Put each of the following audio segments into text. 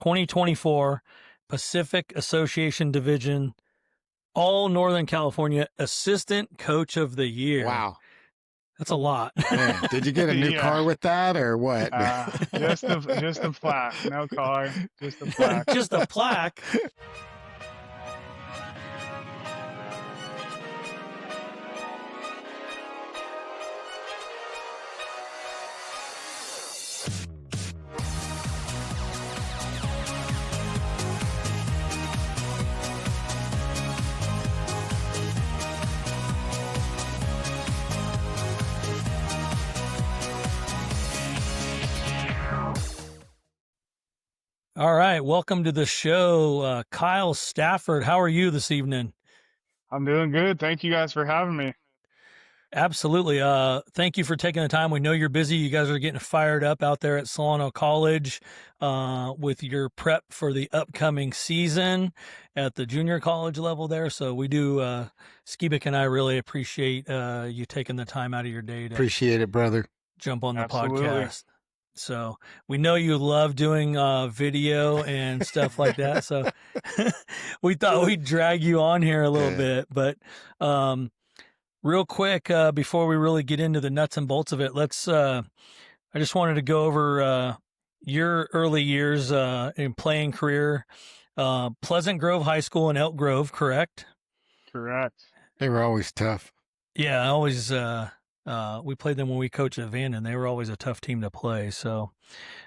2024 Pacific Association Division, all Northern California Assistant Coach of the Year. Wow. That's a lot. Man, did you get a new car with that or what? Just a plaque, no car, just a plaque. Just a plaque. All right, welcome to the show, Kyle Stafford. How are you this evening? I'm doing good. Thank you guys for having me. Absolutely. Thank you for taking the time. We know you're busy. You guys are getting fired up out there at Solano College with your prep for the upcoming season at the junior college level there. So we do, Skibik and I really appreciate you taking the time out of your day to Appreciate it, brother. Jump on the Absolutely. podcast. So we know you love doing video and stuff like that. So we thought we'd drag you on here a little bit, but real quick, before we really get into the nuts and bolts of it, I just wanted to go over your early years in playing career, Pleasant Grove High School in Elk Grove, correct? Correct. They were always tough. Yeah, always. We played them when we coached at Van, and they were always a tough team to play. So,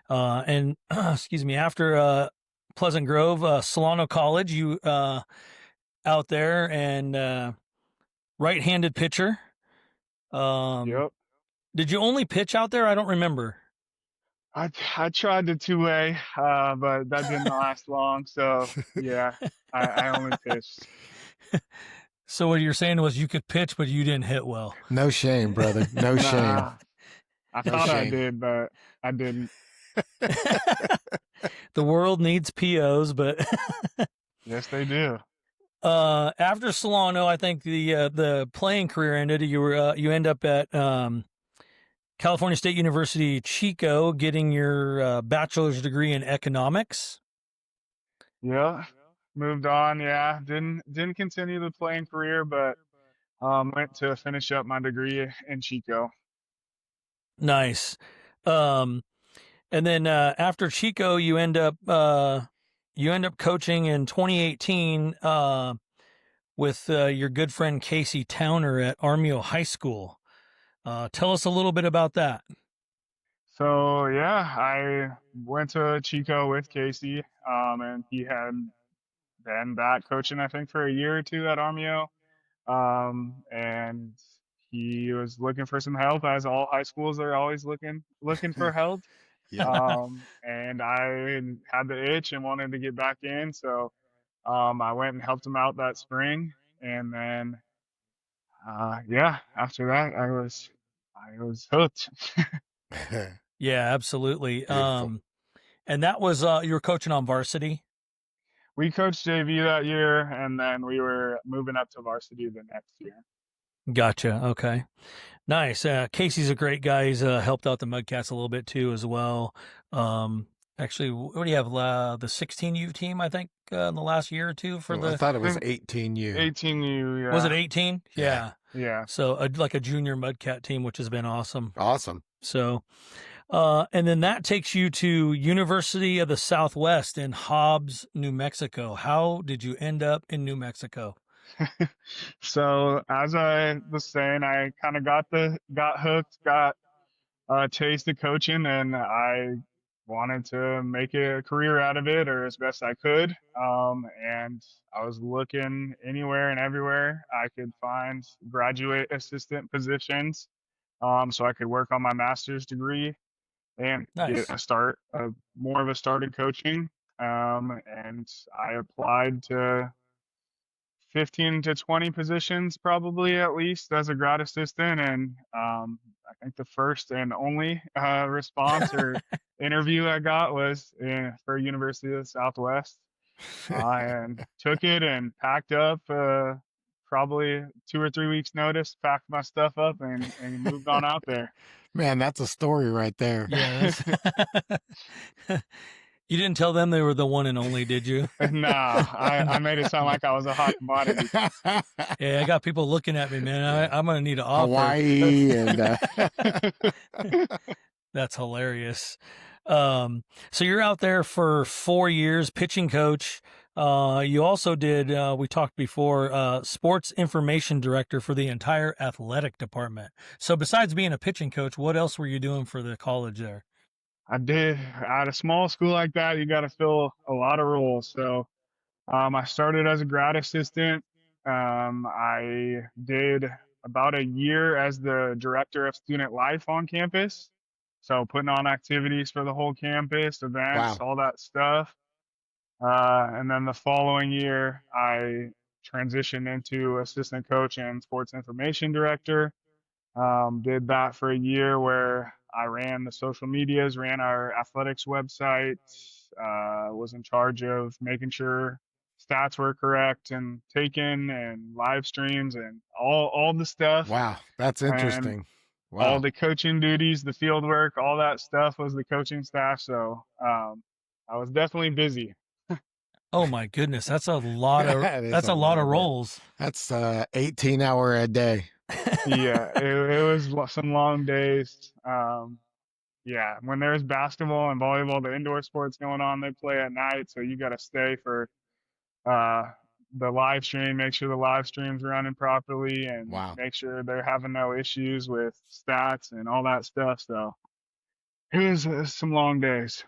and excuse me, after Pleasant Grove, Solano College, you out there and right-handed pitcher. Yep. Did you only pitch out there? I don't remember. I tried the two-way, but that didn't last long. So yeah, I only pitched. So what you're saying was you could pitch, but you didn't hit well. No shame, brother. No shame. I thought I did, but I didn't. The world needs POs, but Yes, they do. after Solano, I think the playing career ended. You end up at California State University, Chico, getting your bachelor's degree in economics. Yeah. Moved on. Yeah. Didn't continue the playing career, but went to finish up my degree in Chico. Nice. And then after Chico, you end up coaching in 2018 with your good friend Casey Towner at Armio High School. Tell us a little bit about that. So yeah, I went to Chico with Casey, and he had been back coaching, I think, for a year or two at Armio, and he was looking for some help, as all high schools are always looking for help. Yeah. And I had the itch and wanted to get back in, so I went and helped him out that spring, and then yeah, after that I was hooked. Yeah, absolutely. Beautiful. And that was you were coaching on varsity. We coached JV that year, and then we were moving up to varsity the next year. Gotcha. Okay. Nice. Casey's a great guy. He's helped out the Mudcats a little bit too as well. Actually, what do you have? The 16U team, I think, in the last year or two for I thought it was 18U. 18U, yeah. Was it 18? Yeah. Yeah. So like a junior Mudcat team, which has been awesome. Awesome. So, and then that takes you to University of the Southwest in Hobbs, New Mexico. How did you end up in New Mexico? So as I was saying, I kind of got hooked, got a taste of coaching, and I wanted to make a career out of it, or as best I could. And I was looking anywhere and everywhere I could find graduate assistant positions, so I could work on my master's degree and Nice. get more of a start in coaching. And I applied to 15 to 20 positions, probably at least, as a grad assistant. And I think the first and only response or interview I got was for University of the Southwest. And took it and packed up, probably 2 or 3 weeks notice, packed my stuff up and moved on out there. Man, that's a story right there. Yeah. You didn't tell them they were the one and only, did you? Nah, I made it sound like I was a hot commodity. Yeah, I got people looking at me, man. I'm going to need an offer. Hawaii and That's hilarious. So you're out there for 4 years, pitching coach. You also did, we talked before, sports information director for the entire athletic department. So besides being a pitching coach, what else were you doing for the college there? I did. At a small school like that, you got to fill a lot of roles. So I started as a grad assistant. I did about a year as the director of student life on campus. So putting on activities for the whole campus, events, wow. all that stuff. And then the following year, I transitioned into assistant coach and sports information director. Did that for a year where I ran the social medias, ran our athletics website, was in charge of making sure stats were correct and taken and live streams and all the stuff. Wow, that's And interesting. all Wow. the coaching duties, the field work, all that stuff was the coaching staff. So I was definitely busy. Oh my goodness, that's a lot of That is that's a a lot lot of of work. roles. That's 18-hour a day. Yeah, it was some long days. Yeah, when there's basketball and volleyball, the indoor sports going on, they play at night, so you got to stay for uh, the live stream, make sure the live stream's running properly, and Wow. make sure they're having no issues with stats and all that stuff. So it was some long days.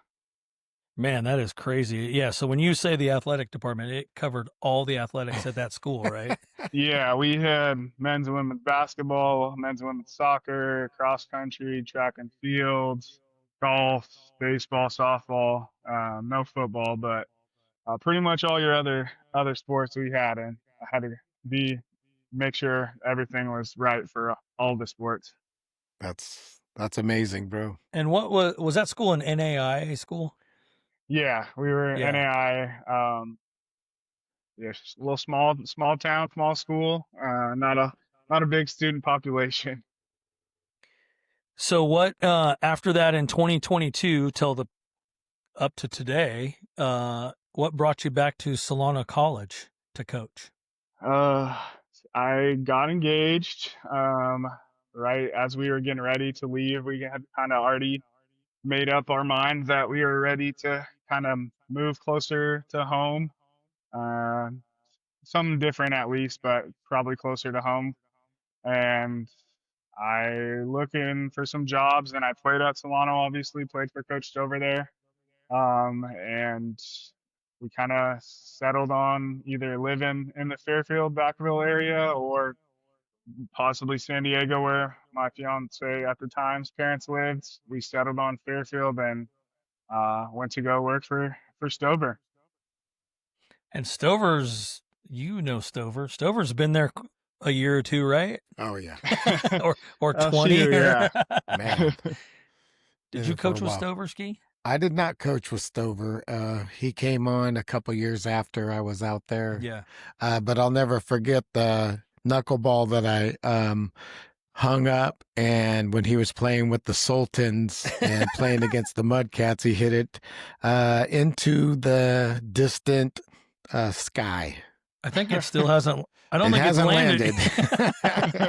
Man, that is crazy. Yeah, so when you say the athletic department, it covered all the athletics at that school, right? Yeah, we had men's and women's basketball, men's and women's soccer, cross country, track and fields, golf, baseball, softball, no football, but pretty much all your other sports we had, and I had to be make sure everything was right for all the sports. That's amazing, bro. And what was that school an NAIA school? Yeah, we were Yeah. NAI. Yeah, just a little small town, small school. Not a big student population. So what after that in 2022 till the up to today, what brought you back to Solano College to coach? I got engaged. Right as we were getting ready to leave, we had kind of already made up our minds that we were ready to kind of move closer to home. Uh, Something different at least, but probably closer to home. And I looking for some jobs, and I played at Solano. Obviously, played for Coach Stover there. And we kind of settled on either living in the Fairfield, Vacaville area, or possibly San Diego, where my fiance at the time's parents lived. We settled on Fairfield and went to go work for Stover. And Stover's, you know Stover. Stover's been there a year or two, right? Oh yeah. or Oh, 20. shoot, yeah. Man. Did Yeah, you for coach a with while. Stover Ski? I did not coach with Stover. He came on a couple years after I was out there. Yeah. But I'll never forget the knuckleball that I hung up, and when he was playing with the Sultans and playing against the Mudcats, he hit it into the distant sky. I think it still hasn't. I don't It think hasn't it's landed.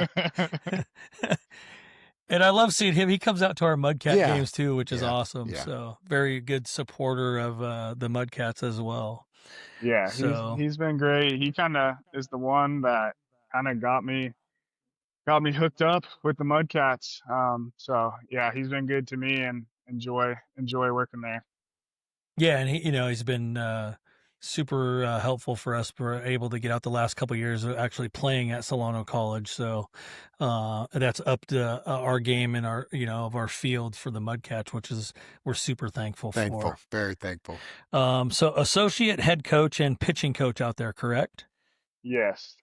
And I love seeing him. He comes out to our Mudcat Yeah. games too, which is Yeah. awesome. Yeah. So very good supporter of the Mudcats as well. Yeah, So he's been great. He kind of is the one that kind of got me hooked up with the Mudcats. So yeah, he's been good to me and enjoy working there. yeah, and he's been super helpful for us. We're able to get out the last couple of years of actually playing at Solano College. So that's up to our game and our of our field for the Mudcats, which is we're super thankful for. Very thankful. So associate head coach and pitching coach out there, correct? Yes.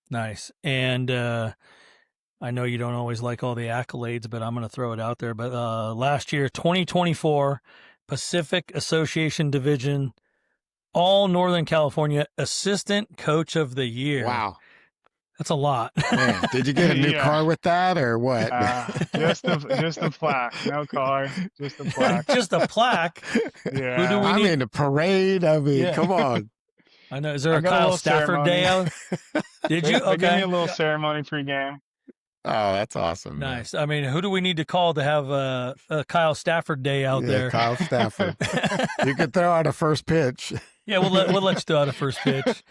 Nice. And I know you don't always like all the accolades, but I'm going to throw it out there. But last year, 2024 Pacific Association Division, all Northern California Assistant Coach of the Year. Wow. That's a lot. Man, did you get a new Yeah. car with that or what? Just a plaque, no car, just a plaque. Just a plaque. Yeah. Who do we I need? mean, a parade. I mean, Yeah. come on. I know. Is there I a got a Kyle little Stafford ceremony. day out? Did you? They gave me Okay. a little ceremony pregame. Oh, that's awesome. Man. Nice. I mean, who do we need to call to have a Kyle Stafford day out Yeah, there? Kyle Stafford. You could throw out a first pitch. Yeah, we'll let you throw out a first pitch.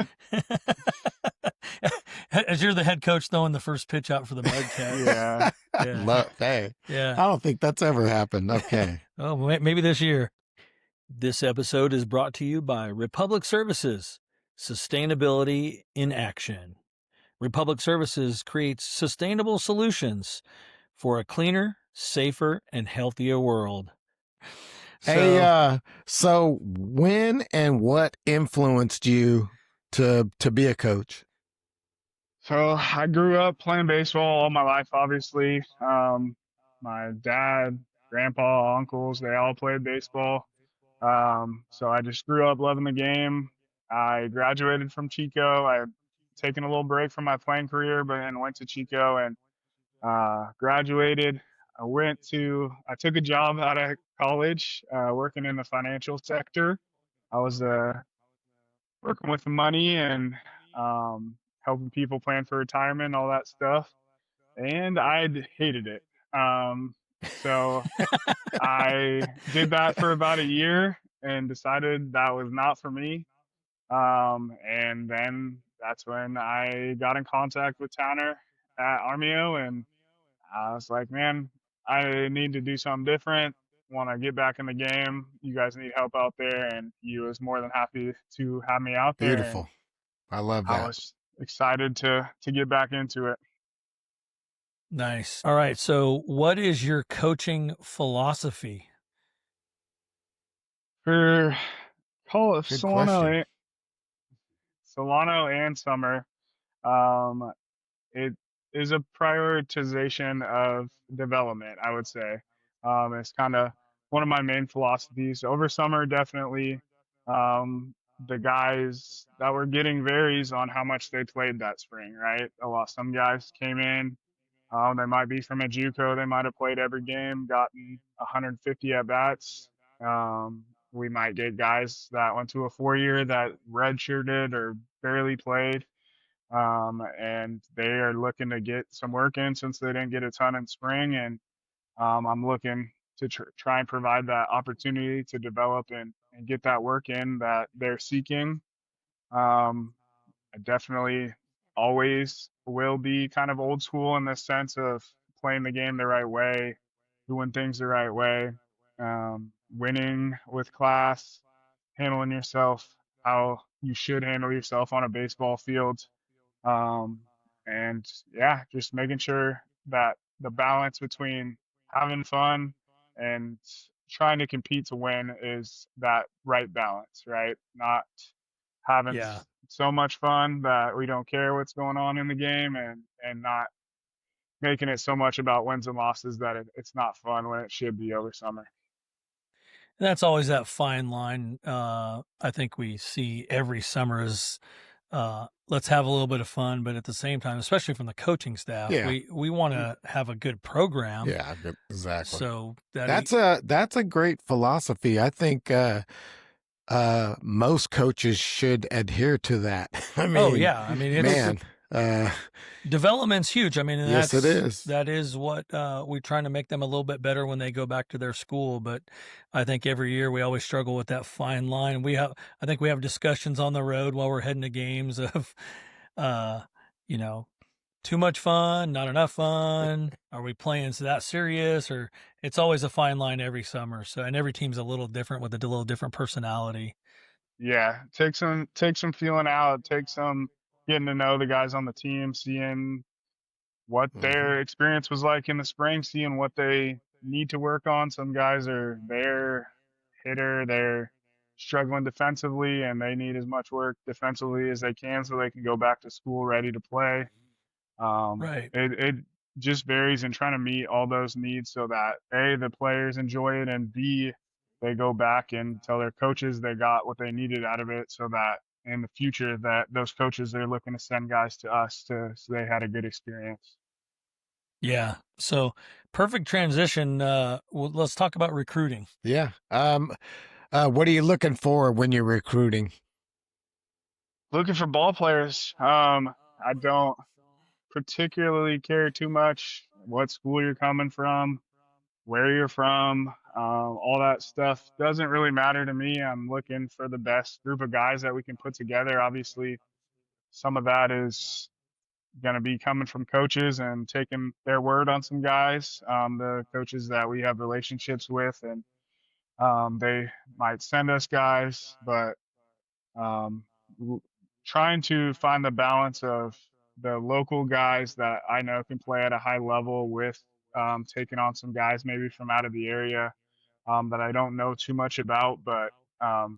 As you're the head coach throwing the first pitch out for the Mudcats. Yeah. Yeah. Hey, Yeah. I don't think that's ever happened. Okay. Oh, maybe this year. This episode is brought to you by Republic Services, Sustainability in Action. Republic Services creates sustainable solutions for a cleaner, safer, and healthier world. Hey, so when and what influenced you to be a coach? So I grew up playing baseball all my life, obviously. My dad, grandpa, uncles, they all played baseball. So I just grew up loving the game. I graduated from Chico. I had taken a little break from my playing career, but then went to Chico and graduated. I took a job out of college, working in the financial sector. I was working with the money and helping people plan for retirement, all that stuff. And I hated it. So I did that for about a year and decided that was not for me. And then that's when I got in contact with Tanner at Armio, and I was like, man, I need to do something different. Want to get back in the game. You guys need help out there, and he was more than happy to have me out there. And Beautiful. I love I that. was excited to get back into it. Nice. All right. So, what is your coaching philosophy? For call it Good question. Solano and Summer, um, it is a prioritization of development, I would say. It's kind of one of my main philosophies. Over summer, definitely, the guys that were getting varies on how much they played that spring, right? Some guys came in, they might be from a JUCO, they might have played every game, gotten 150 at bats. We might get guys that went to a 4-year that redshirted or barely played, and they are looking to get some work in since they didn't get a ton in spring. And I'm looking to try and provide that opportunity to develop and get that work in that they're seeking. I definitely always will be kind of old school in the sense of playing the game the right way, doing things the right way, winning with class, handling yourself how you should handle yourself on a baseball field. Um, and yeah, just making sure that the balance between having fun and trying to compete to win is that right balance, right? Not having Yeah. so much fun that we don't care what's going on in the game, and not making it so much about wins and losses that it's not fun when it should be over summer. And that's always that fine line. I think we see every summer is let's have a little bit of fun, but at the same time, especially from the coaching staff, Yeah. we want to have a good program. Yeah, exactly. So That's a great philosophy. I think most coaches should adhere to that. I mean, oh yeah, I mean, it's, man, development's huge. I mean, and yes, it is. that is what we're trying to make them a little bit better when they go back to their school. But I think every year we always struggle with that fine line. I think we have discussions on the road while we're heading to games of, you know, too much fun, not enough fun. Are we playing that serious? Or it's always a fine line every summer. So, and every team's a little different with a little different personality. Yeah, take some feeling out, take some getting to know the guys on the team, seeing what their experience was like in the spring, seeing what they need to work on. Some guys are their hitter, they're struggling defensively, and they need as much work defensively as they can so they can go back to school ready to play. Right. It just varies in trying to meet all those needs so that A, the players enjoy it, and B, they go back and tell their coaches they got what they needed out of it so that in the future that those coaches are looking to send guys to us so they had a good experience. Yeah. So perfect transition. Let's talk about recruiting. Yeah. What are you looking for when you're recruiting? Looking for ball players. I don't particularly care too much what school you're coming from, where you're from. All that stuff doesn't really matter to me. I'm looking for the best group of guys that we can put together. Obviously, some of that is going to be coming from coaches and taking their word on some guys, the coaches that we have relationships with, and they might send us guys, but um, trying to find the balance of the local guys that I know can play at a high level with taking on some guys maybe from out of the area that I don't know too much about, but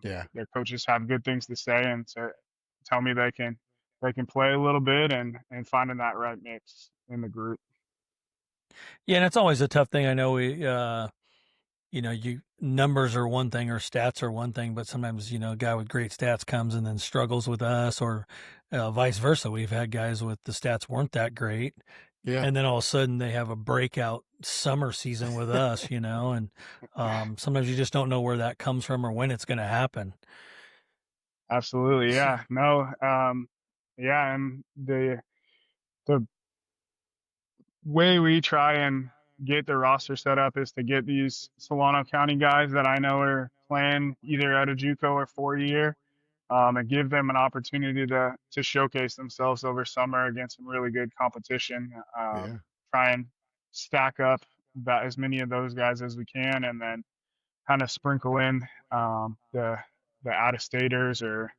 Yeah. their coaches have good things to say and to tell me they can play a little bit and finding that right mix in the group. Yeah, and it's always a tough thing. I know you numbers are one thing or stats are one thing, but sometimes a guy with great stats comes and then struggles with us, or vice versa. We've had guys with the stats weren't that great, Yeah. and then all of a sudden they have a breakout summer season with us, and sometimes you just don't know where that comes from or when it's going to happen. Absolutely, So, yeah. No, yeah, and the way we try and get the roster set up is to get these Solano County guys that I know are playing either at a JUCO or 4-year, and give them an opportunity to showcase themselves over summer against some really good competition. Yeah. Try and stack up that as many of those guys as we can, and then kind of sprinkle in the out of staters or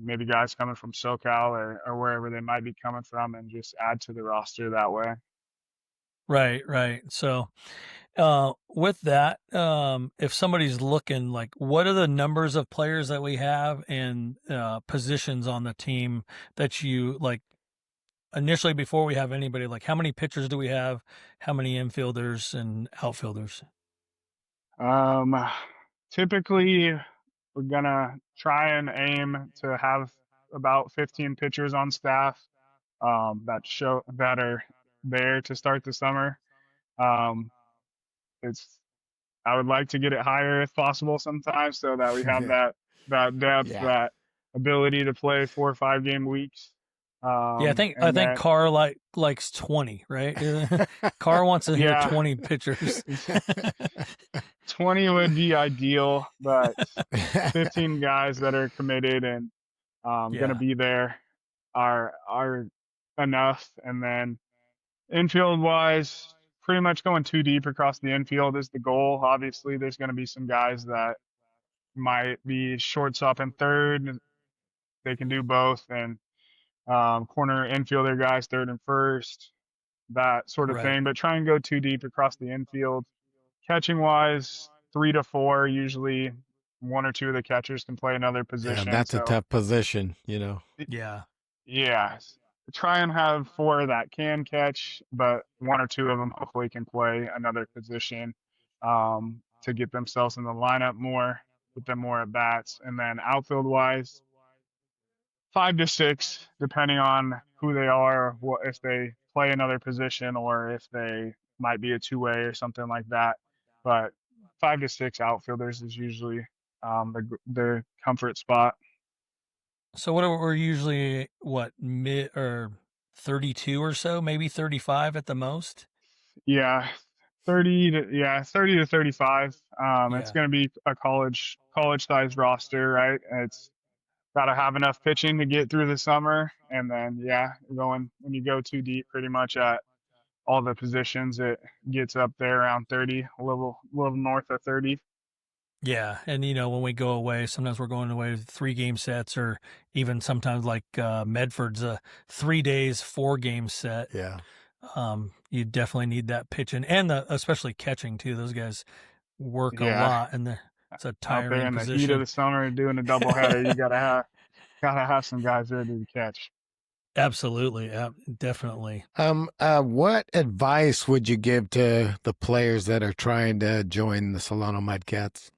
maybe guys coming from SoCal or wherever they might be coming from, and just add to the roster that way. right, right. So, with that, if somebody's looking, like, what are the numbers of players that we have and positions on the team that you like initially before we have anybody? Like, how many pitchers do we have? How many infielders and outfielders? Um, Typically, we're gonna try and aim to have about 15 pitchers on staff that are there to start the summer. Um, it's I would like to get it higher if possible sometimes, so that we have that depth, Yeah. that ability to play 4 or 5 game weeks. Yeah, I And think then Carr likes 20, right? Carr wants to hear yeah, 20 pitchers. 20 would be ideal, but 15 guys that are committed and going to Yeah. be there are enough. And then infield wise, pretty much going too deep across the infield is the goal. Obviously, there's going to be some guys that might be shortstop and third. They can do both, and corner infielder guys third and first, that sort of Right. thing. But try and go too deep across the infield. Catching wise, 3 to 4 usually. One or two of the catchers can play another Yeah. position. That's a So tough position. Yeah. yeah, try and have 4 that can catch, but 1 or 2 of them hopefully can play another position to get themselves in the lineup more, get them more at bats. And then outfield wise, 5 to 6, depending on who they are, what if they play another position or if they might be a two-way or something like that. But 5 to 6 outfielders is usually the comfort spot. So what are we're usually mid or 32 or so, maybe 35 at the most? Yeah, 30 to 35. It's Yeah. going to be a college size roster, right? It's got to have enough pitching to get through the summer, and then yeah, going when you go too deep, pretty much at all the positions, it gets up there around 30, a little north of 30. Yeah, and when we go away, sometimes we're going away with 3 game sets, or even sometimes like Medford's a 3 days 4 game set. Yeah. You definitely need that pitching and especially catching too. Those guys work a Yeah, lot, and it's a out there tiring in the heat of position. the summer doing a doubleheader, you gotta have some guys ready to catch. Absolutely, definitely. What advice would you give to the players that are trying to join the Solano Mudcats?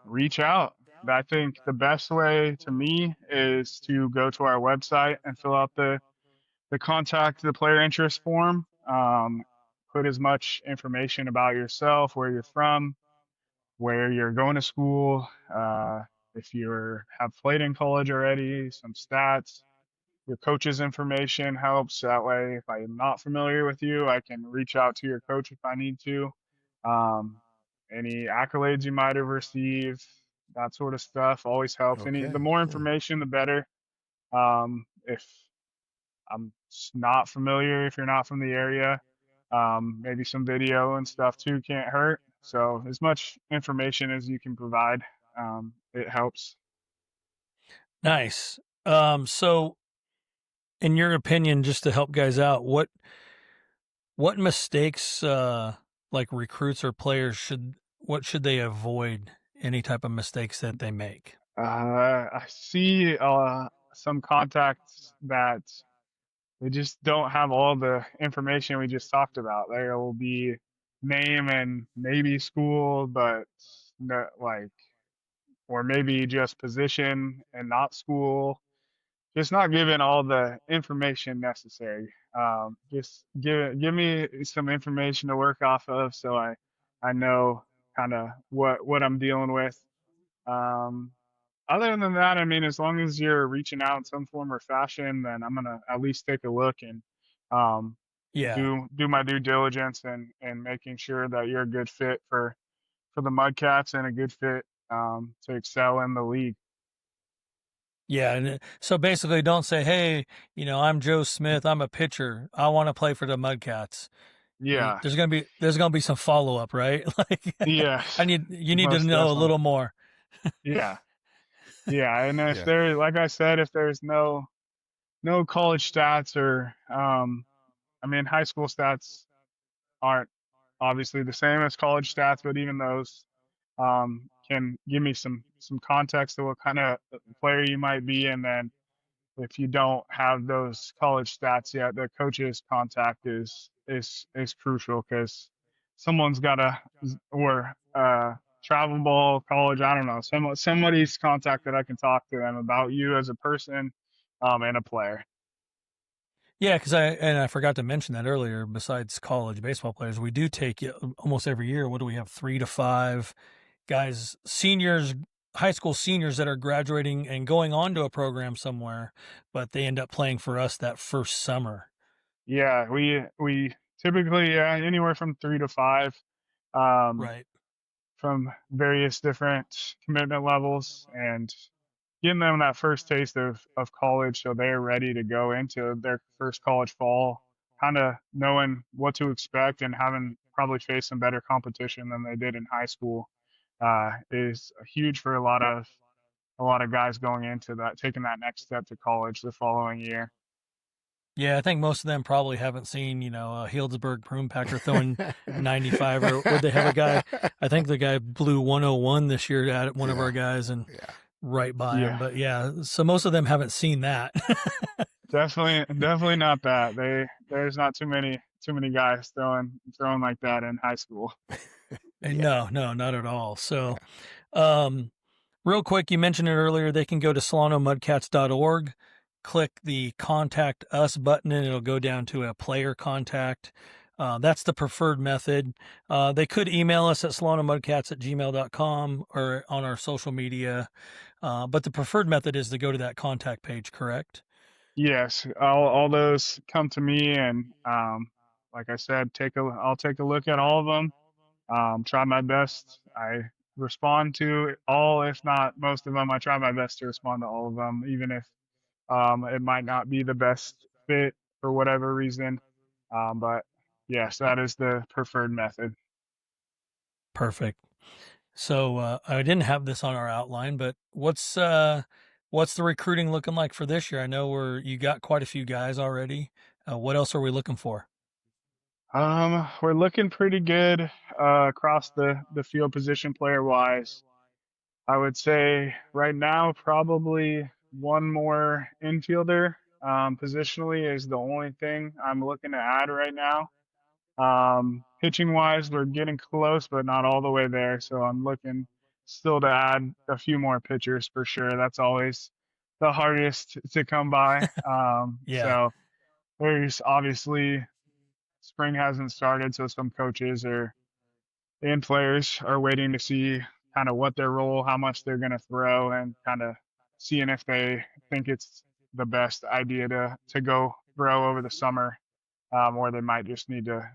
Reach out. I think the best way to me is to go to our website and fill out the contact the player interest form. Put as much information about yourself, where you're from, where you're going to school, if you have played in college already, some stats. Your coach's information helps. That way, if I'm not familiar with you, I can reach out to your coach if I need to. Um, any accolades you might have received, that sort of stuff always helps. The Okay. more Yeah. information, the better. If I'm not familiar, if you're not from the area, maybe some video and stuff too can't hurt. So as much information as you can provide, it helps. Nice. So in your opinion, just to help guys out, what mistakes like recruits or players what should they avoid, any type of mistakes that they make? I see some contacts that they just don't have all the information we just talked about. There will be name and maybe school, but no, like, or maybe just position and not school. Just not giving all the information necessary. Just give me some information to work off of, so I know kind of what I'm dealing with. Um, Other than that, I mean, as long as you're reaching out in some form or fashion, then I'm gonna at least take a look and um, Yeah. do my due diligence and making sure that you're a good fit for the Mudcats and a good fit to excel in the league. Yeah, and so basically don't say, "Hey, I'm Joe Smith, I'm a pitcher. I want to play for the Mudcats." Yeah. There's going to be some follow-up, right? Like Yes. you need to Most know a definitely. little more. Yeah. Yeah. And if Yeah. there, like I said, if there's no college stats or I mean, high school stats aren't obviously the same as college stats, but even those can give me some context to what kind of player you might be. And then if you don't have those college stats yet, the coach's contact is crucial, because someone's got to, or travel ball college, I don't know, somebody's contact that I can talk to them about you as a person and a player. Yeah, because I forgot to mention that earlier. Besides college baseball players, we do take almost every year. What do we have? 3 to 5 guys, seniors, high school seniors that are graduating and going on to a program somewhere, but they end up playing for us that first summer. Yeah, we typically anywhere from 3 to 5. Um, Right. from various different commitment levels, and getting them that first taste of college so they're ready to go into their first college fall, kind of knowing what to expect and having probably faced some better competition than they did in high school, is huge for a lot of guys going into that, taking that next step to college the following year. Yeah, I think most of them probably haven't seen, a Healdsburg prune packer throwing 95, or would they have a guy? I think the guy blew 101 this year at one of our Yeah. guys and Yeah. right by him. Yeah, But yeah, so most of them haven't seen that. definitely not that. There's not too many guys throwing like that in high school. And Yeah. no, no, not at all. So, Yeah. um, real quick, you mentioned it earlier. They can go to SolanoMudcats.org, click the contact us button, and it'll go down to a player contact. That's the preferred method. They could email us at SolanoMudcats@gmail.com or on our social media. But the preferred method is to go to that contact page, correct? Yes, all those come to me, and like I said, I'll take a look at all of them. Try my best. I respond to all, if not most of them. I try my best to respond to all of them, even if it might not be the best fit for whatever reason. But yes, that is the preferred method. Perfect. So I didn't have this on our outline, but what's the recruiting looking like for this year? I know you got quite a few guys already. What else are we looking for? We're looking pretty good across the field position player wise. I would say right now, probably one more infielder. Positionally is the only thing I'm looking to add right now. Pitching wise, we're getting close, but not all the way there. So I'm looking still to add a few more pitchers for sure. That's always the hardest to come by. Yeah. So there's obviously spring hasn't started, so some coaches or and players are waiting to see kind of what their role, how much they're going to throw, and kind of seeing if they think it's the best idea to go throw over the summer, or they might just need to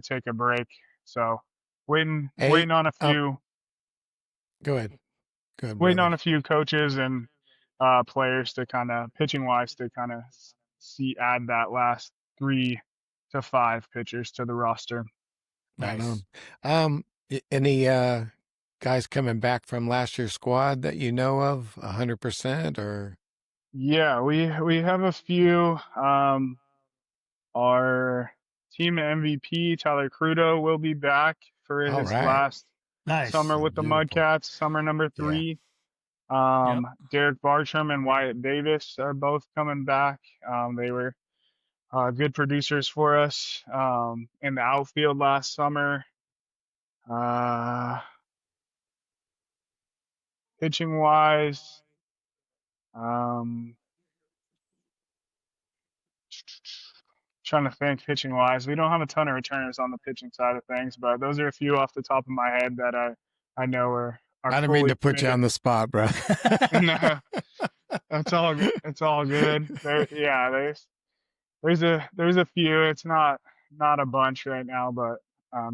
take a break. So waiting Hey, waiting on a few go ahead. Go ahead, waiting brother. on a few coaches and players to kind of pitching wise to kind of see add that last 3 to 5 pitchers to the roster. Right Nice. on. Any guys coming back from last year's squad that you know of, 100% or? Yeah, we have a few. Our team MVP Tyler Crudo will be back for All his right. last Nice. summer with the Beautiful. Mudcats, summer number Yeah. 3. Yep. Derek Bartram and Wyatt Davis are both coming back. They were good producers for us in the outfield last summer. Uh, Pitching wise, um, trying to think pitching wise. We don't have a ton of returners on the pitching side of things, but those are a few off the top of my head that I know are I didn't mean fully to put you on committed. the spot, bro. No, it's all good. Yeah, there's a few. It's not a bunch right now, but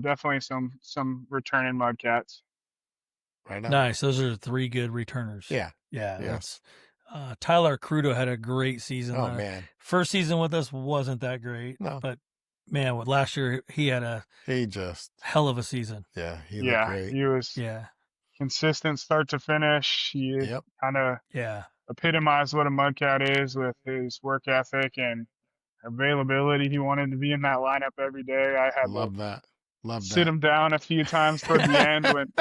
definitely some returning Mudcats. Right on. Nice. Those are 3 good returners. Yeah. Yeah. Yeah. That's Tyler Crudo had a great season. Oh, man. First season with us wasn't that great, No. but man, with last year he had a He just, hell of a season. yeah, he looked Yeah, great. he was Yeah. consistent start to finish. He Yep. kind of Yeah. epitomized what a Mudcat is with his work ethic and availability. He wanted to be in that lineup every day. I had to Love that. Love sit that. him down a few times toward the end when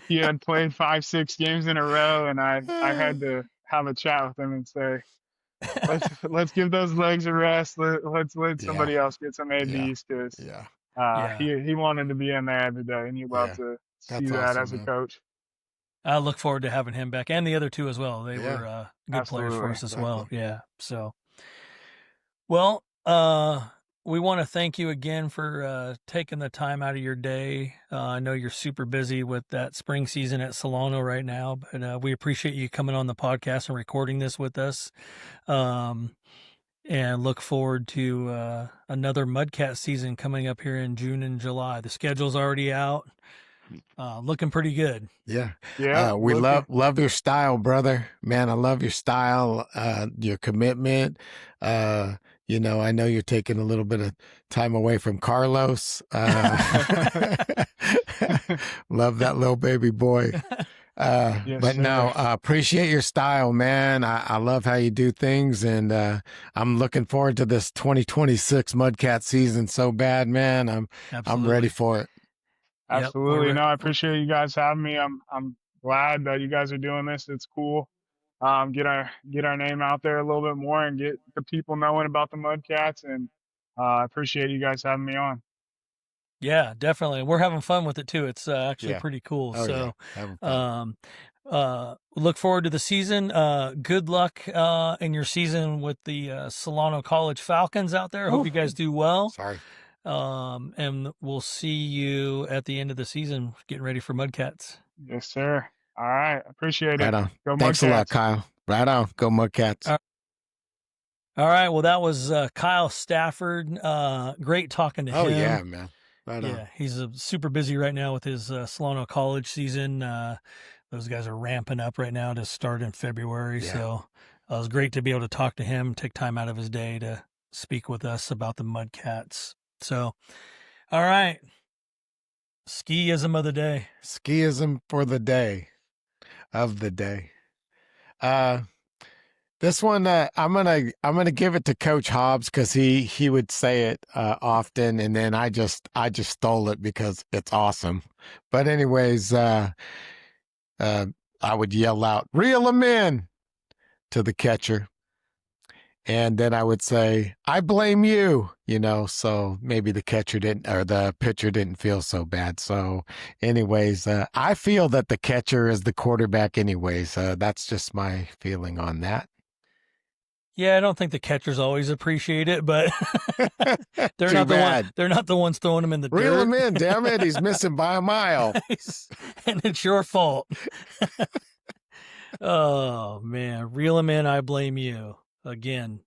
he had played 5, 6 games in a row, and I had to have a chat with him and say, let's give those legs a rest. Let's let Yeah. somebody else get some Yeah. ABs because Yeah. Yeah. he wanted to be in there every day, and you love Yeah. to see That's that awesome, as a man. coach. I look forward to having him back and the other 2 as well. They Yeah. were good players for Absolutely. us as well. Exactly. Yeah. So, well, we want to thank you again for taking the time out of your day. I know you're super busy with that spring season at Solano right now, but we appreciate you coming on the podcast and recording this with us. And look forward to another Mudcat season coming up here in June and July. The schedule's already out. Looking pretty good. Yeah. Yeah, We looking. love your style, brother. Man, I love your style, your commitment. I know you're taking a little bit of time away from Carlos. Love that little baby boy. Yes, But no, sir. appreciate your style, man. I love how you do things, and I'm looking forward to this 2026 Mudcat season so bad, man. I'm Absolutely. ready for it. Yep, Absolutely. No, I we're appreciate you guys having me. I'm glad that you guys are doing this. It's cool. Get our name out there a little bit more and get the people knowing about the Mudcats. And I appreciate you guys having me on. yeah, definitely. We're having fun with it too. It's actually Yeah. pretty cool. Oh, yeah. So, Having fun. look forward to the season. Good luck in your season with the Solano College Falcons out there. Hope you guys do well. Sorry. And we'll see you at the end of the season getting ready for Mudcats. Yes, sir. All right. Appreciate Right it. on. Go Thanks a lot, Mudcats. Kyle. Right on. Go Mudcats. All right. Well, that was Kyle Stafford. Great talking to him. Oh, yeah, man. Right on. Yeah, he's super busy right now with his Solano College season. Those guys are ramping up right now to start in February. Yeah. So it was great to be able to talk to him, take time out of his day to speak with us about the Mudcats. So, all right. Skiism of the day. Skiism for the day. Of the day. This one, I'm gonna give it to Coach Hobbs because he would say it often, and then I just stole it because it's awesome. But anyways, I would yell out, "Reel 'em in!" to the catcher, And then I would say, I blame you, so maybe the catcher didn't, or the pitcher didn't feel so bad. So anyways, I feel that the catcher is the quarterback anyways. That's just my feeling on that. Yeah, I don't think the catchers always appreciate it, but they're Too not the one. bad. They're not the ones throwing him in the Reel dirt. him in, damn it. He's missing by a mile. And it's your fault. Oh man, reel him in. I blame you. Again,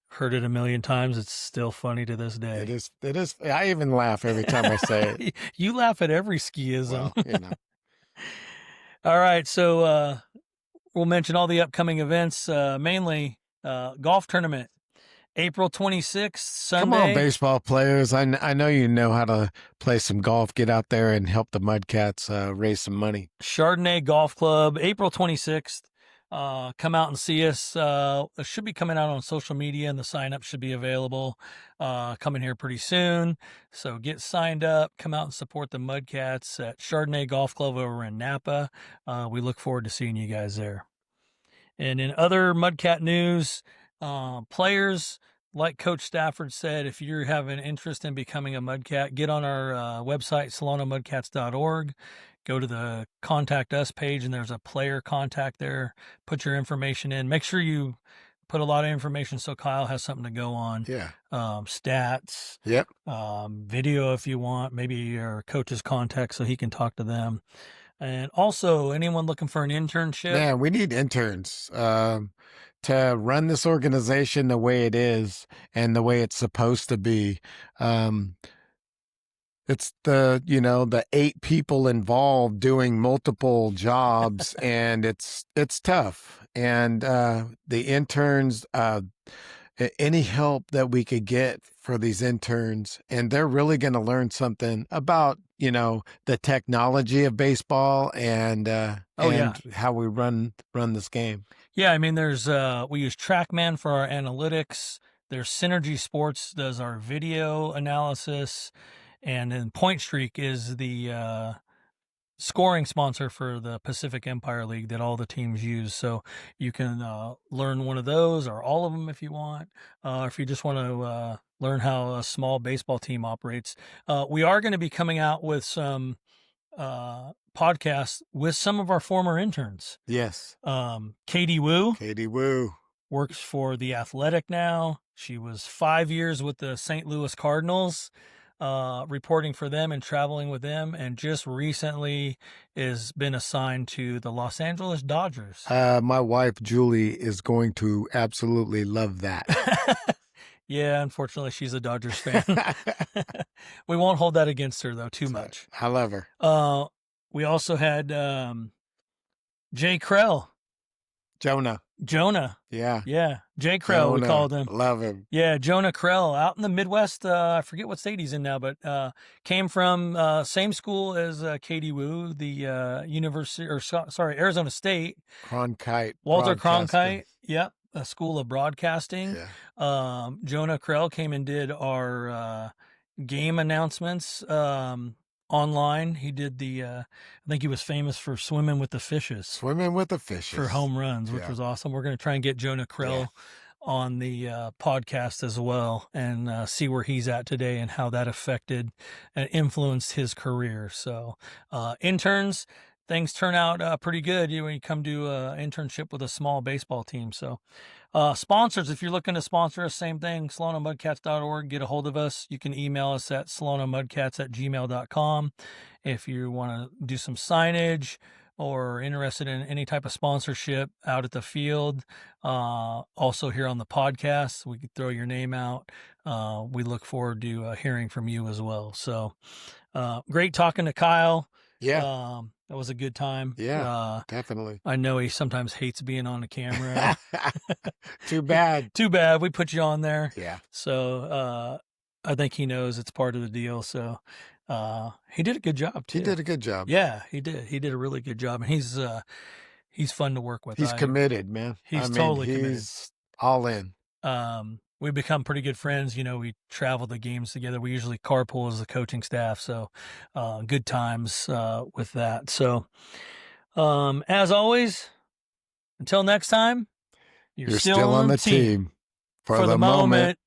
heard it a million times. It's still funny to this day. It is. It is. I even laugh every time I say it. You laugh at every skiism. Well, All right, so we'll mention all the upcoming events. Mainly golf tournament, April 26th, Sunday. Come on, baseball players. I know you know how to play some golf. Get out there and help the Mudcats raise some money. Chardonnay Golf Club, April 26th. Come out and see us. It should be coming out on social media, and the sign up should be available coming here pretty soon. So get signed up. Come out and support the Mudcats at Chardonnay Golf Club over in Napa. We look forward to seeing you guys there. And in other Mudcat news, players, like Coach Stafford said, if you have an interest in becoming a Mudcat, get on our website, SolanoMudcats.org. Go to the Contact Us page, and there's a player contact there. Put your information in. Make sure you put a lot of information so Kyle has something to go on. Yeah. Stats. Yep. Video if you want. Maybe your coach's contact so he can talk to them. And also, anyone looking for an internship? Man, we need interns to run this organization the way it is and the way it's supposed to be. It's the 8 people involved doing multiple jobs, and it's tough. And the interns, any help that we could get for these interns, and they're really going to learn something about the technology of baseball and how we run this game. Yeah, I mean, there's we use TrackMan for our analytics. There's Synergy Sports does our video analysis. And then Point Streak is the scoring sponsor for the Pacific Empire League that all the teams use. So you can learn one of those or all of them if you want. If you just want to learn how a small baseball team operates. We are going to be coming out with some podcasts with some of our former interns. Yes. Katie Wu. Katie Wu. Works for The Athletic now. She was 5 years with the St. Louis Cardinals. Reporting for them and traveling with them, and just recently has been assigned to the Los Angeles Dodgers. My wife, Julie, is going to absolutely love that. Yeah, unfortunately, she's a Dodgers fan. We won't hold that against her, though, too much. I love her. We also had Jay Krell. Jonah. Yeah. Jay Krell, we called him. Love him. Yeah, Jonah Krell out in the Midwest. I forget what state he's in now, but came from same school as Katie Wu, the Arizona State. Walter Cronkite. Yep, a school of broadcasting. Yeah. Jonah Krell came and did our game announcements online. He did I think he was famous for swimming with the fishes for home runs, which was awesome. We're going to try and get Jonah Krell on the podcast as well, and see where he's at today and how that affected and influenced his career. So interns, things turn out pretty good when you come to an internship with a small baseball team. So sponsors, if you're looking to sponsor us, same thing, SolanoMudcats.org. Get a hold of us. You can email us at SolanoMudcats@gmail.com. If you want to do some signage or interested in any type of sponsorship out at the field, also here on the podcast, we could throw your name out. We look forward to hearing from you as well. So great talking to Kyle. Yeah. That was a good time. Yeah, definitely. I know he sometimes hates being on the camera. Too bad. Too bad. We put you on there. Yeah. So I think he knows it's part of the deal. So he did a good job too. He did a good job. Yeah, he did. He did a really good job, and he's fun to work with. He's committed, man. He's totally committed. He's all in. We've become pretty good friends. We travel the games together. We usually carpool as the coaching staff. So good times with that. So as always, until next time, you're still on the team. For the moment.